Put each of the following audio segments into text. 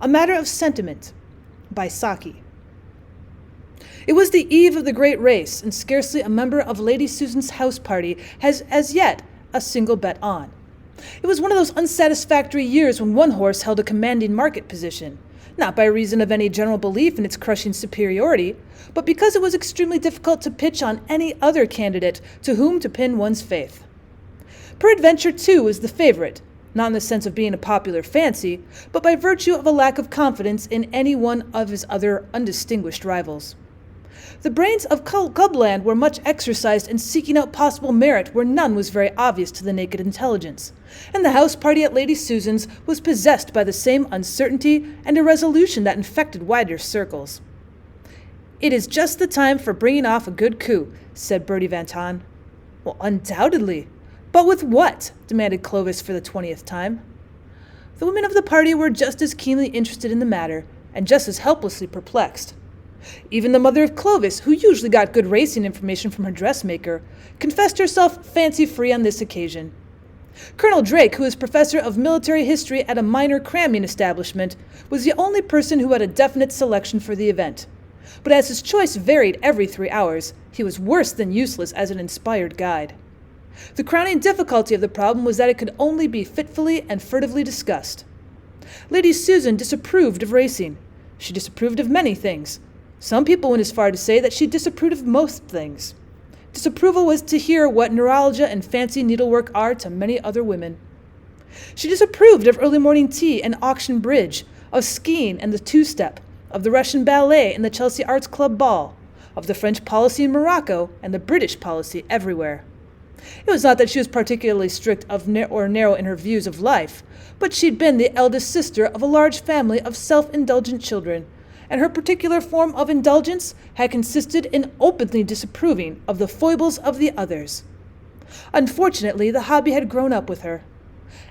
A Matter of Sentiment by Saki. It was the eve of the great race, and scarcely a member of Lady Susan's house party has as yet a single bet on. It was one of those unsatisfactory years when one horse held a commanding market position, not by reason of any general belief in its crushing superiority, but because it was extremely difficult to pitch on any other candidate to whom to pin one's faith. Peradventure, too, was the favorite, not in the sense of being a popular fancy, but by virtue of a lack of confidence in any one of his other undistinguished rivals. The brains of Clubland were much exercised in seeking out possible merit where none was very obvious to the naked intelligence, and the house party at Lady Susan's was possessed by the same uncertainty and irresolution that infected wider circles. "It is just the time for bringing off a good coup," said Bertie Van Tahn. "Well, undoubtedly. But with what?" demanded Clovis for the 20th time. The women of the party were just as keenly interested in the matter, and just as helplessly perplexed. Even the mother of Clovis, who usually got good racing information from her dressmaker, confessed herself fancy-free on this occasion. Colonel Drake, who is professor of military history at a minor cramming establishment, was the only person who had a definite selection for the event. But as his choice varied every 3 hours, he was worse than useless as an inspired guide. The crowning difficulty of the problem was that it could only be fitfully and furtively discussed. Lady Susan disapproved of racing. She disapproved of many things. Some people went as far to say that she disapproved of most things. Disapproval was to hear what neuralgia and fancy needlework are to many other women. She disapproved of early morning tea and auction bridge, of skiing and the two-step, of the Russian ballet and the Chelsea Arts Club ball, of the French policy in Morocco and the British policy everywhere. It was not that she was particularly strict or narrow in her views of life, but she'd been the eldest sister of a large family of self-indulgent children, and her particular form of indulgence had consisted in openly disapproving of the foibles of the others. Unfortunately, the hobby had grown up with her.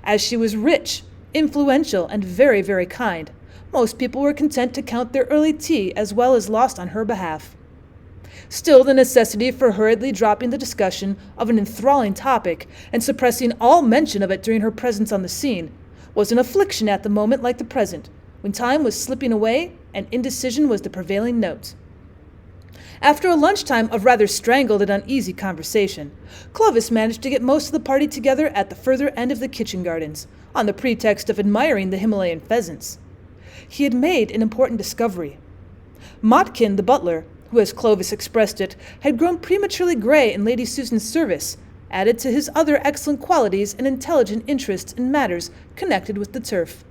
As she was rich, influential, and very, very kind, most people were content to count their early tea as well as lost on her behalf. Still, the necessity for hurriedly dropping the discussion of an enthralling topic and suppressing all mention of it during her presence on the scene was an affliction at the moment like the present, when time was slipping away and indecision was the prevailing note. After a lunchtime of rather strangled and uneasy conversation, Clovis managed to get most of the party together at the further end of the kitchen gardens, on the pretext of admiring the Himalayan pheasants. He had made an important discovery. Motkin, the butler, who, as Clovis expressed it, had grown prematurely gray in Lady Susan's service, added to his other excellent qualities an intelligent interest in matters connected with the turf.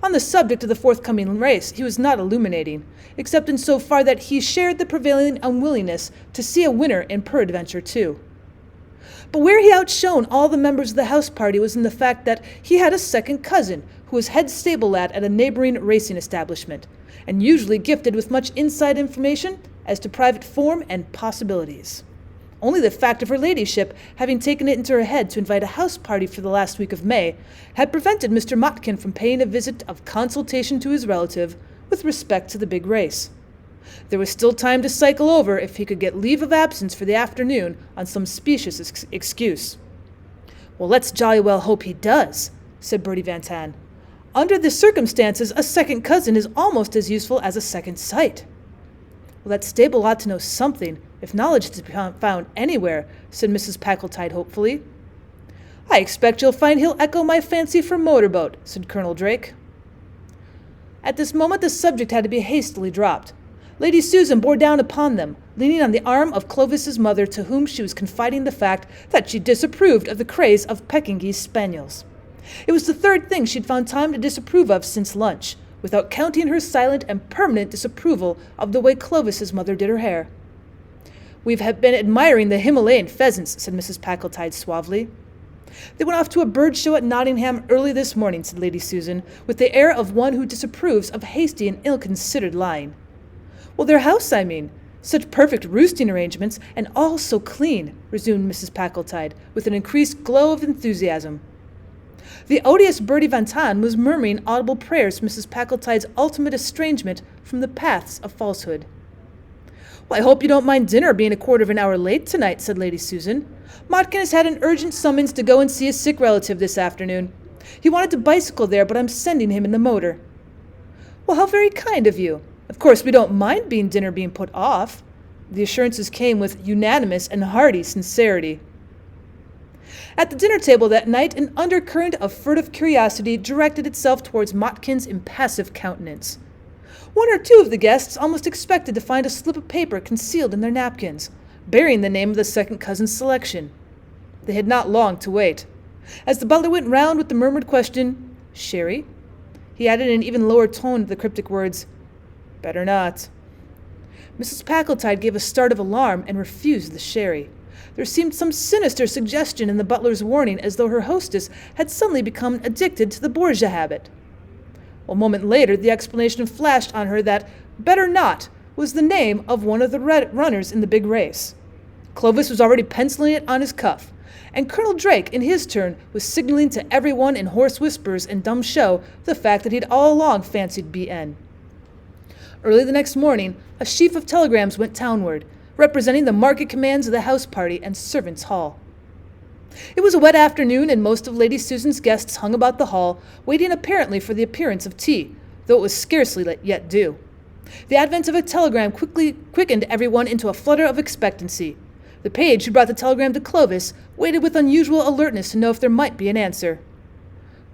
On the subject of the forthcoming race he was not illuminating, except in so far that he shared the prevailing unwillingness to see a winner in Peradventure too. But where he outshone all the members of the house party was in the fact that he had a second cousin who was head stable lad at a neighboring racing establishment, and usually gifted with much inside information as to private form and possibilities. Only the fact of her ladyship having taken it into her head to invite a house party for the last week of May had prevented Mr. Motkin from paying a visit of consultation to his relative with respect to the big race. There was still time to cycle over if he could get leave of absence for the afternoon on some specious excuse. "Well, let's jolly well hope he does," said Bertie Van Tahn. "Under the circumstances, a second cousin is almost as useful as a second sight." "Well, that stable ought to know something, if knowledge is to be found anywhere," said Mrs. Packletide hopefully. "I expect you'll find he'll echo my fancy for motorboat," said Colonel Drake. At this moment the subject had to be hastily dropped. Lady Susan bore down upon them, leaning on the arm of Clovis's mother, to whom she was confiding the fact that she disapproved of the craze of Pekingese spaniels. It was the third thing she'd found time to disapprove of since lunch, without counting her silent and permanent disapproval of the way Clovis's mother did her hair. "We've been admiring the Himalayan pheasants," said Mrs. Packletide suavely. "They went off to a bird show at Nottingham early this morning," said Lady Susan, with the air of one who disapproves of hasty and ill-considered lying. "Well, their house, I mean. Such perfect roosting arrangements, and all so clean," resumed Mrs. Packletide, with an increased glow of enthusiasm. The odious Bertie Van Tahn was murmuring audible prayers for Mrs. Packletide's ultimate estrangement from the paths of falsehood. "Well, I hope you don't mind dinner being a quarter of an hour late tonight," said Lady Susan. "Motkin has had an urgent summons to go and see a sick relative this afternoon. He wanted to bicycle there, but I'm sending him in the motor." Well, how very kind of you. Of course, we don't mind dinner being put off. The assurances came with unanimous and hearty sincerity. At the dinner table that night, an undercurrent of furtive curiosity directed itself towards Motkin's impassive countenance. One or two of the guests almost expected to find a slip of paper concealed in their napkins, bearing the name of the second cousin's selection. They had not long to wait. As the butler went round with the murmured question, "Sherry?" he added in an even lower tone to the cryptic words, "Better not." Mrs. Packletide gave a start of alarm and refused the sherry. There seemed some sinister suggestion in the butler's warning, as though her hostess had suddenly become addicted to the Borgia habit. A moment later, the explanation flashed on her that "Better Not" was the name of one of the runners in the big race. Clovis was already penciling it on his cuff, and Colonel Drake, in his turn, was signaling to everyone in hoarse whispers and dumb show the fact that he'd all along fancied B.N. Early the next morning, a sheaf of telegrams went townward, representing the market commands of the house party and servants' hall. It was a wet afternoon, and most of Lady Susan's guests hung about the hall, waiting apparently for the appearance of tea, though it was scarcely yet due. The advent of a telegram quickly quickened everyone into a flutter of expectancy. The page who brought the telegram to Clovis waited with unusual alertness to know if there might be an answer.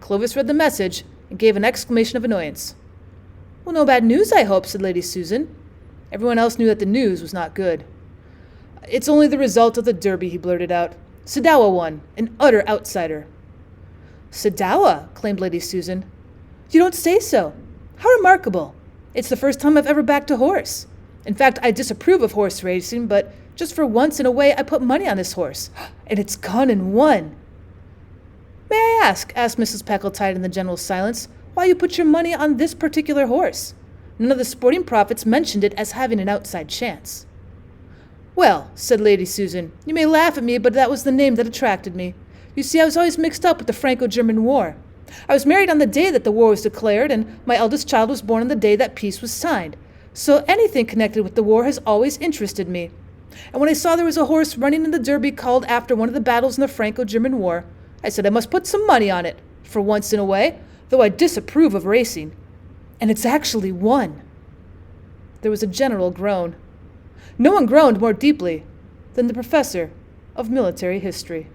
Clovis read the message and gave an exclamation of annoyance. "Well, no bad news, I hope," said Lady Susan. Everyone else knew that the news was not good. "It's only the result of the Derby," he blurted out. "Sadawa won, an utter outsider." "Sadawa?" claimed Lady Susan. "You don't say so. How remarkable. It's the first time I've ever backed a horse. In fact, I disapprove of horse racing, but just for once in a way I put money on this horse, and it's gone and won." "May I asked Mrs. Packletide in the general silence, "why you put your money on this particular horse? None of the sporting prophets mentioned it as having an outside chance." "Well," said Lady Susan, "you may laugh at me, but that was the name that attracted me. You see, I was always mixed up with the Franco-German War. I was married on the day that the war was declared, and my eldest child was born on the day that peace was signed. So anything connected with the war has always interested me. And when I saw there was a horse running in the Derby called after one of the battles in the Franco-German War, I said I must put some money on it, for once in a way, though I disapprove of racing. And it's actually won." There was a general groan. No one groaned more deeply than the professor of military history.